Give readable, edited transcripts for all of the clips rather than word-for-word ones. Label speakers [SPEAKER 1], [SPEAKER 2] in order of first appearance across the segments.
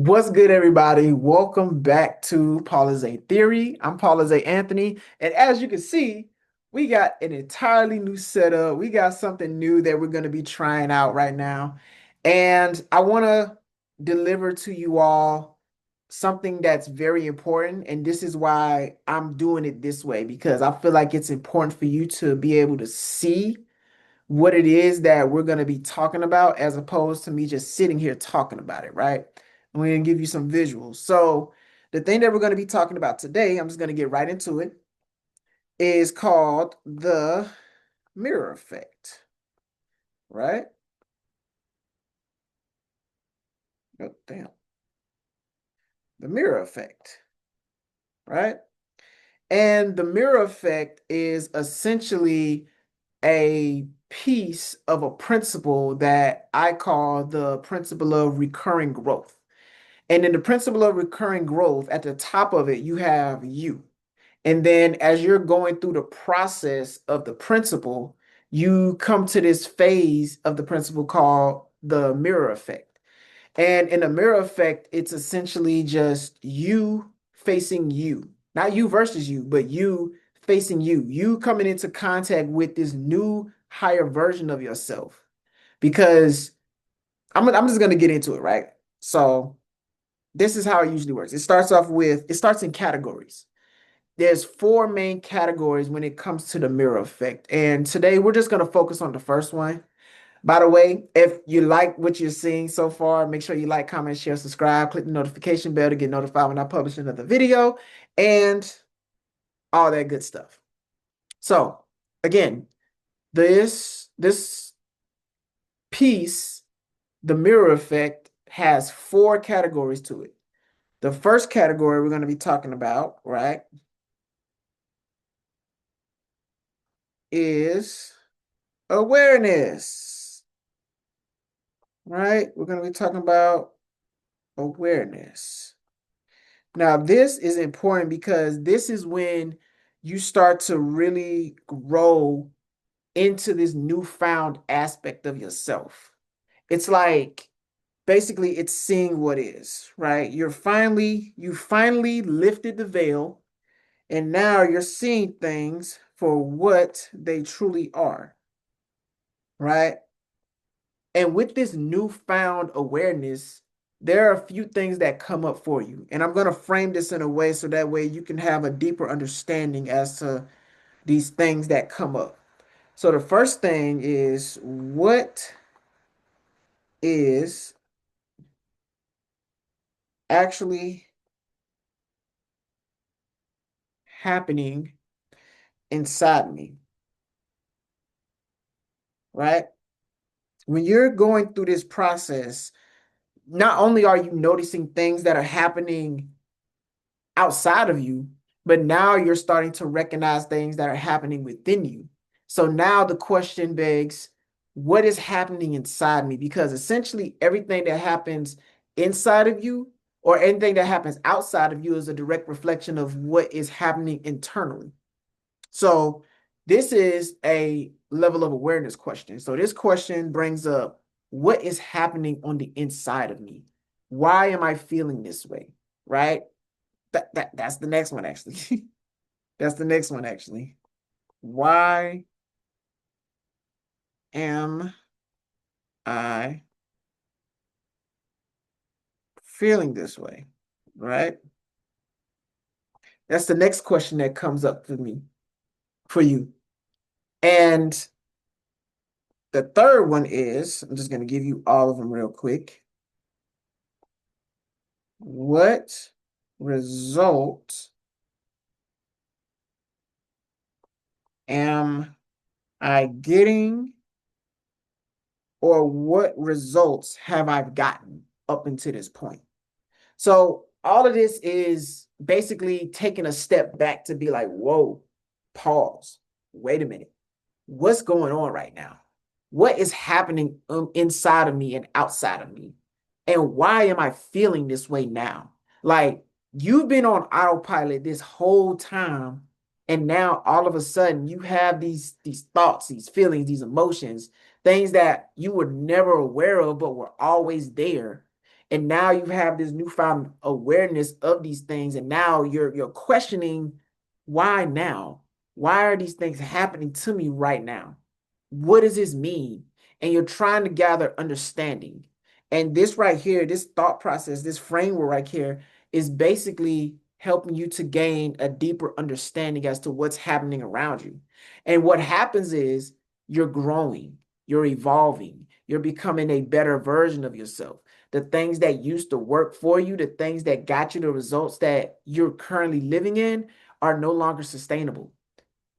[SPEAKER 1] What's good, everybody? Welcome back to Paula's A Theory. I'm Paula's A Anthony, and as you can see, we got an entirely new setup. We got something new that we're going to be trying out right now, and I want to deliver to you all something that's very important, and this is why I'm doing it this way because I feel like it's important for you to be able to see what it is that we're going to be talking about as opposed to me just sitting here talking about it, right? I'm going to give you some visuals. So, the thing that we're going to be talking about today, I'm just going to get right into it, is called the mirror effect, right? Oh, damn. The mirror effect, right? And the mirror effect is essentially a piece of a principle that I call the principle of recurring growth. And in the principle of recurring growth, at the top of it, you have you. And then as you're going through the process of the principle, you come to this phase of the principle called the mirror effect. And in the mirror effect, it's essentially just you facing you, not you versus you, but you facing you, you coming into contact with this new higher version of yourself. Because I'm just going to get into it, right? So, this is how it usually works. It starts in categories. There's four main categories when it comes to the mirror effect. And today we're just going to focus on the first one. By the way, if you like what you're seeing so far, make sure you like, comment, share, subscribe, click the notification bell to get notified when I publish another video and all that good stuff. So again, this piece, the mirror effect, has four categories to it. The first category we're going to be talking about, right, is awareness, right? We're going to be talking about awareness. Now, this is important because this is when you start to really grow into this newfound aspect of yourself. It's like basically it's seeing what is, right? You finally lifted the veil and now you're seeing things for what they truly are, right? And with this newfound awareness, there are a few things that come up for you. And I'm going to frame this in a way so that way you can have a deeper understanding as to these things that come up. So the first thing is, what is actually happening inside me, right? When you're going through this process, not only are you noticing things that are happening outside of you, but now you're starting to recognize things that are happening within you. So now the question begs, what is happening inside me? Because essentially everything that happens inside of you or anything that happens outside of you is a direct reflection of what is happening internally. So this is a level of awareness question. So this question brings up, what is happening on the inside of me? Why am I feeling this way? Right? That's the next one actually. That's the next one actually. Why am I feeling this way? Right? That's the next question that comes up for you. And the third one is, I'm just going to give you all of them real quick. What result am I getting, or what results have I gotten up until this point? So all of this is basically taking a step back to be like, whoa, pause, wait a minute. What's going on right now? What is happening inside of me and outside of me? And why am I feeling this way now? Like, you've been on autopilot this whole time, and now all of a sudden you have these thoughts, these feelings, these emotions, things that you were never aware of but were always there. And now you have this newfound awareness of these things, and now you're questioning why now? Why are these things happening to me right now? What does this mean? And you're trying to gather understanding. And this right here, this thought process, this framework right here is basically helping you to gain a deeper understanding as to what's happening around you. And what happens is you're growing, you're evolving, you're becoming a better version of yourself. The things that used to work for you, the things that got you the results that you're currently living in are no longer sustainable.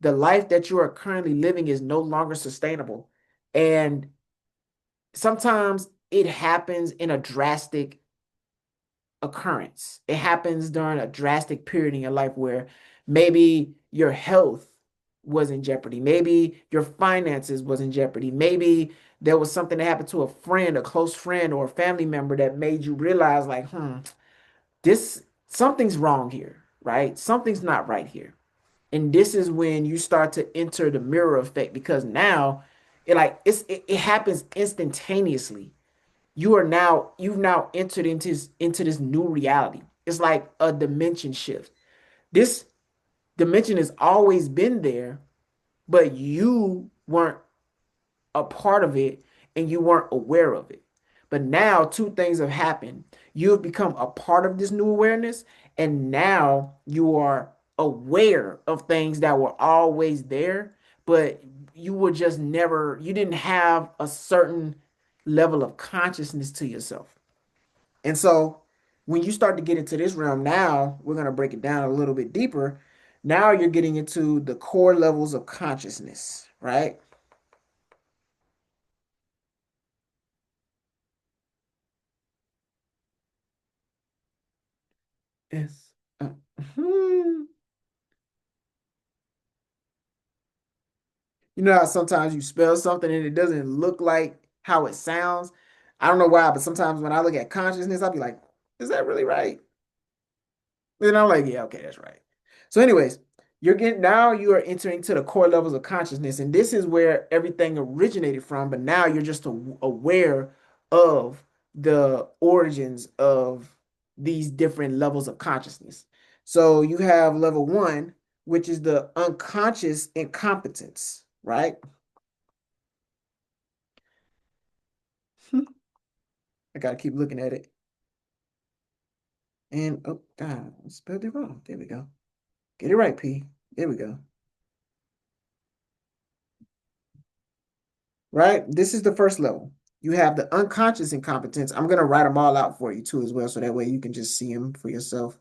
[SPEAKER 1] The life that you are currently living is no longer sustainable. And sometimes it happens in a drastic occurrence. It happens during a drastic period in your life where maybe your health was in jeopardy. Maybe your finances was in jeopardy. Maybe there was something that happened to a friend, a close friend, or a family member that made you realize, like, this something's wrong here, right? Something's not right here. And this is when you start to enter the mirror effect because now it happens instantaneously. You've now entered into this new reality. It's like a dimension shift. This dimension has always been there, but you weren't a part of it and you weren't aware of it. But now two things have happened. You have become a part of this new awareness, and now you are aware of things that were always there, but you were just never, you didn't have a certain level of consciousness to yourself. And so when you start to get into this realm, now we're going to break it down a little bit deeper. Now you're getting into the core levels of consciousness, right? Yes. Hmm. You know how sometimes you spell something and it doesn't look like how it sounds? I don't know why, but sometimes when I look at consciousness, I'll be like, is that really right? And I'm like, yeah, okay, that's right. So, anyways, you are entering to the core levels of consciousness, and this is where everything originated from, but now you're just aware of the origins of these different levels of consciousness. So you have level one, which is the unconscious incompetence, right? I gotta keep looking at it. And oh God, I spelled it wrong. There we go. Get it right, P. There we go. Right? This is the first level. You have the unconscious incompetence. I'm gonna write them all out for you too, as well, so that way you can just see them for yourself.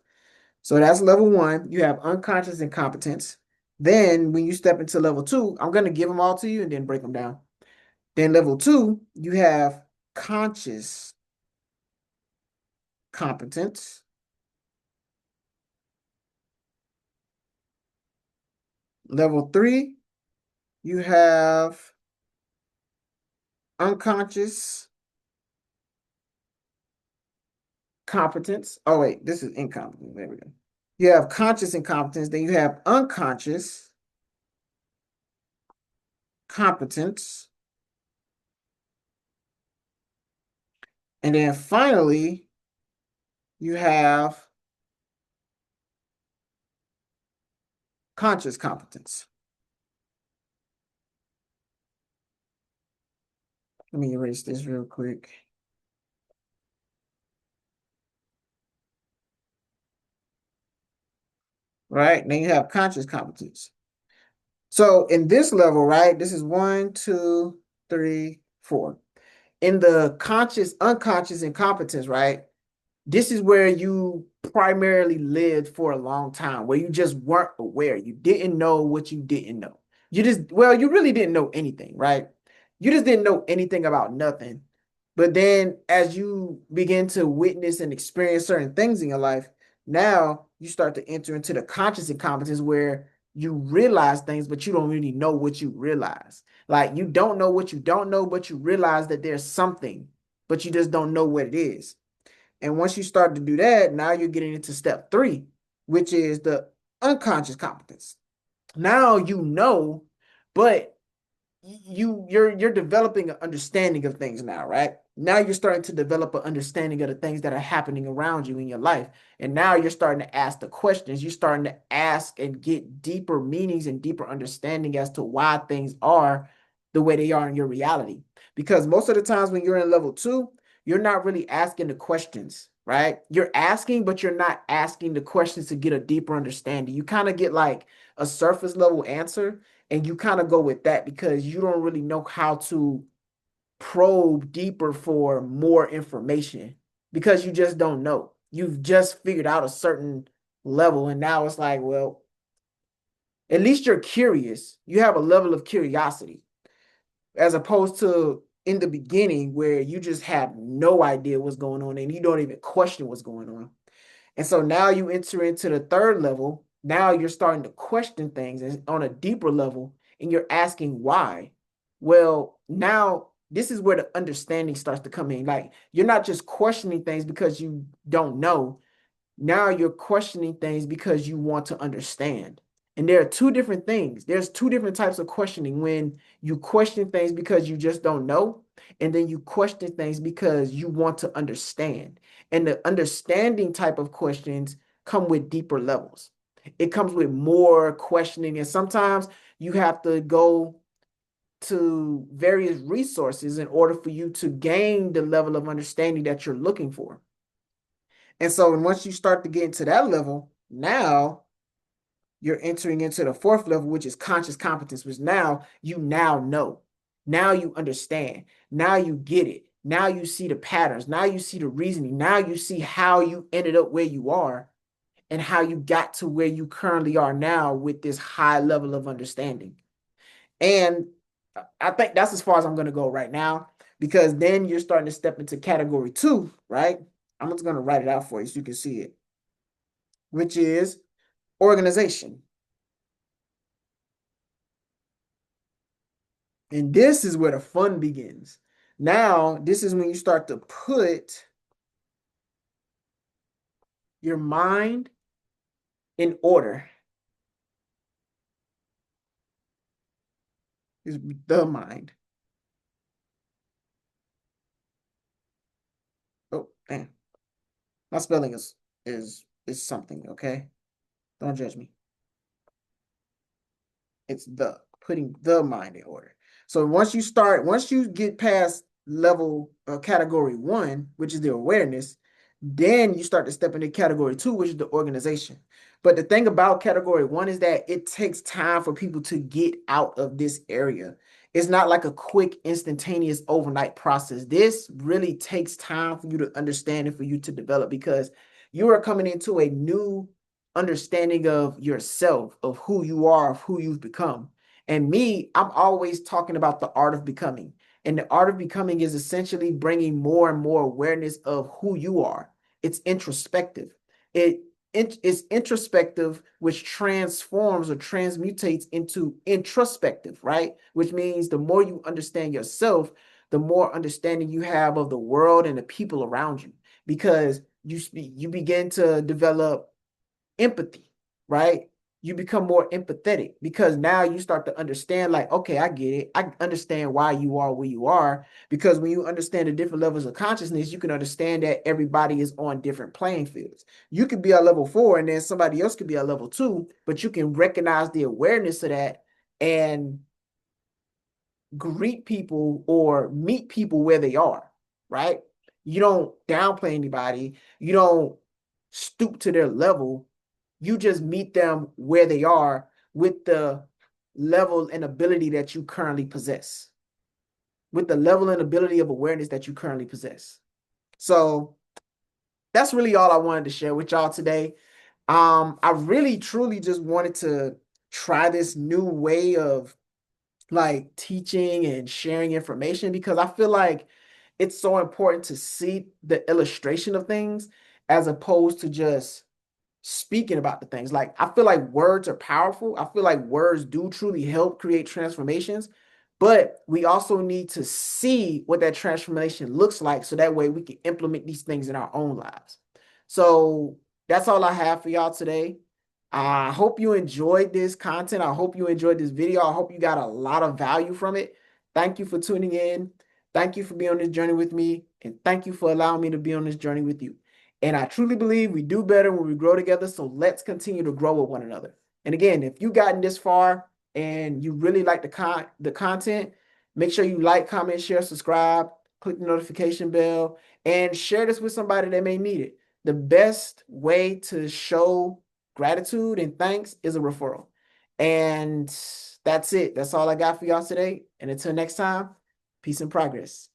[SPEAKER 1] So that's level one. You have unconscious incompetence. Then when you step into level two, I'm gonna give them all to you and then break them down. Then level two, you have conscious competence. Level three, you have unconscious competence. Oh, wait, this is incompetence. There we go. You have conscious incompetence, then you have unconscious competence, and then finally, you have conscious competence. Let me erase this real quick. Right? Then you have conscious competence. So in this level, right, this is one, two, three, four. In the conscious, unconscious incompetence, right? This is where you primarily lived for a long time, where you just weren't aware. You didn't know what you didn't know. You really didn't know anything, right? You just didn't know anything about nothing. But then as you begin to witness and experience certain things in your life, now you start to enter into the conscious incompetence where you realize things, but you don't really know what you realize. Like you don't know what you don't know, but you realize that there's something, but you just don't know what it is. And once you start to do that, now you're getting into step three, which is the unconscious competence. Now you know, but you're developing an understanding of things now, right? Now you're starting to develop an understanding of the things that are happening around you in your life. And now you're starting to ask the questions. You're starting to ask and get deeper meanings and deeper understanding as to why things are the way they are in your reality. Because most of the times when you're in level two, you're not really asking the questions, right? You're asking, but you're not asking the questions to get a deeper understanding. You kind of get like a surface level answer, and you kind of go with that because you don't really know how to probe deeper for more information because you just don't know. You've just figured out a certain level, and now it's like, well, at least you're curious. You have a level of curiosity as opposed to in the beginning where you just have no idea what's going on and you don't even question what's going on. And so now you enter into the third level. Now you're starting to question things on a deeper level and you're asking why. Well, now this is where the understanding starts to come in. Like you're not just questioning things because you don't know. Now you're questioning things because you want to understand. And there are two different things. There's two different types of questioning when you question things because you just don't know, and then you question things because you want to understand. And the understanding type of questions come with deeper levels. It comes with more questioning, and sometimes you have to go to various resources in order for you to gain the level of understanding that you're looking for. And so once you start to get into that level, now you're entering into the fourth level, which is conscious competence, which now you now know. Now you understand. Now you get it. Now you see the patterns. Now you see the reasoning. Now you see how you ended up where you are and how you got to where you currently are now with this high level of understanding. And I think that's as far as I'm going to go right now, because then you're starting to step into category two, right? I'm just going to write it out for you so you can see it, which is organization. And this is where the fun begins. Now, this is when you start to put your mind in order. Is the mind. Oh, damn. My spelling is something, okay? Don't judge me. It's the putting the mind in order. So once you get past level category one, which is the awareness, then you start to step into category two, which is the organization. But the thing about category one is that it takes time for people to get out of this area. It's not like a quick, instantaneous overnight process. This really takes time for you to understand and for you to develop because you are coming into a new understanding of yourself, of who you are, of who you've become. And me, I'm always talking about the art of becoming. And the art of becoming is essentially bringing more and more awareness of who you are. It's introspective. It's introspective, which transforms or transmutates into introspective, right? Which means the more you understand yourself, the more understanding you have of the world and the people around you, because you begin to develop empathy, right? You become more empathetic because now you start to understand, like, okay, I get it. I understand why you are where you are. Because when you understand the different levels of consciousness, you can understand that everybody is on different playing fields. You could be at level four and then somebody else could be at level two, but you can recognize the awareness of that and greet people or meet people where they are, right? You don't downplay anybody. You don't stoop to their level. You just meet them where they are with the level and ability that you currently possess, with the level and ability of awareness that you currently possess. So that's really all I wanted to share with y'all today. I really truly just wanted to try this new way of like teaching and sharing information because I feel like it's so important to see the illustration of things as opposed to just speaking about the things. Like I feel like words are powerful. I feel like words do truly help create transformations, but we also need to see what that transformation looks like so that way we can implement these things in our own lives. So that's all I have for y'all today. I hope you enjoyed this content. I hope you enjoyed this video. I hope you got a lot of value from it. Thank you for tuning in. Thank you for being on this journey with me, and thank you for allowing me to be on this journey with you. And I truly believe we do better when we grow together, so let's continue to grow with one another. And again, if you've gotten this far and you really like the content, make sure you like, comment, share, subscribe, click the notification bell, and share this with somebody that may need it. The best way to show gratitude and thanks is a referral. And that's it. That's all I got for y'all today. And until next time, peace and progress.